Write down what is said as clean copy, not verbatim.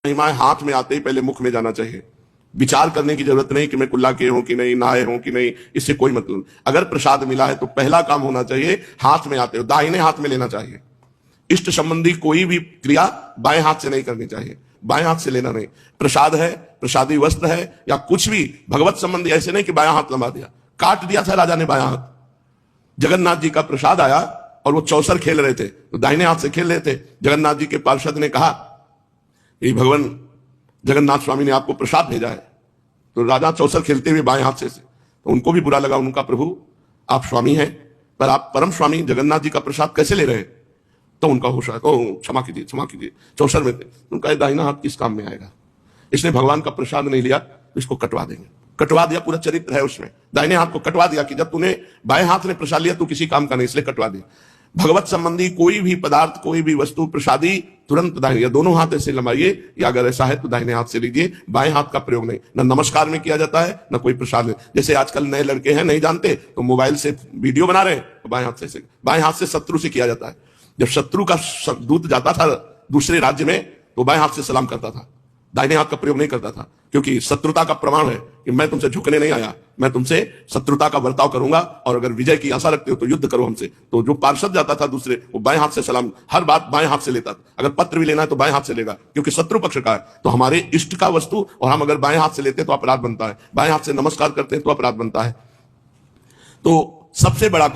महिमाएं हाथ में आते ही पहले मुख में जाना चाहिए। विचार करने की जरूरत नहीं कि मैं कुल्ला किए हूं कि नहीं, नहाए हूं कि नहीं, इससे कोई मतलब नहीं। अगर प्रसाद मिला है तो पहला काम होना चाहिए हाथ में आते हो दाहिने हाथ में लेना चाहिए। इष्ट संबंधी कोई भी क्रिया बाएं हाथ से नहीं करनी चाहिए, बाएं हाथ से लेना नहीं। प्रसाद है, प्रसादी वस्त्र है या कुछ भी भगवत संबंधी, ऐसे नहीं कि बायां हाथ लंबा दिया, काट दिया था राजा ने बायां हाथ। जगन्नाथ जी का प्रसाद आया और वो चौसर खेल रहे थे तो दाहिने हाथ से खेल रहे थे। जगन्नाथ जी के पार्षद ने कहा ये भगवान जगन्नाथ स्वामी ने आपको प्रसाद भेजा है, तो राजा चौसर खेलते हुए बाएं हाथ से तो उनको भी बुरा लगा। उनका प्रभु आप स्वामी हैं पर आप परम स्वामी जगन्नाथ जी का प्रसाद कैसे ले रहे हैं? तो उनका होश आया, क्षमा कीजिए क्षमा कीजिए, चौसर में थे। उनका दाहिना हाथ किस काम में आएगा? इसने भगवान का प्रसाद नहीं लिया तो इसको कटवा देंगे। कटवा दिया, पूरा चरित्र है उसमें। दाहिने हाथ को कटवा दिया कि जब तूने बाएं हाथ ने प्रसाद लिया तू किसी काम का नहीं, इसलिए कटवा दिया। भगवत संबंधी कोई भी पदार्थ, कोई भी वस्तु प्रसादी तुरंत दाहिने या दोनों हाथ ऐसे लंबाइए, या अगर ऐसा है तो दाहिने हाथ से लीजिए। बाएं हाथ का प्रयोग नहीं, ना नमस्कार में किया जाता है ना कोई प्रसाद में। जैसे आजकल नए लड़के हैं नहीं जानते तो मोबाइल से वीडियो बना रहे हैं तो बाएं हाथ से शत्रु से किया जाता है। जब शत्रु का दूत जाता था दूसरे राज्य में तो बाएं हाथ से सलाम करता था, दाहिने हाथ का प्रयोग नहीं करता था, क्योंकि शत्रुता का प्रमाण है कि मैं तुमसे झुकने नहीं आया, मैं तुमसे शत्रुता का बर्ताव करूंगा और अगर विजय की आशा रखते हो तो युद्ध करो हमसे। तो जो पार्षद जाता था दूसरे, वो बाएं हाथ से सलाम, हर बात बाएं हाथ से लेता था। अगर पत्र भी लेना है तो बाएं हाथ से लेगा, क्योंकि शत्रु पक्ष का है। तो हमारे इष्ट का वस्तु और हम अगर बाएं हाथ से लेते हैं तो अपराध बनता है, बाएं हाथ से नमस्कार करते हैं तो अपराध बनता है। तो सबसे बड़ा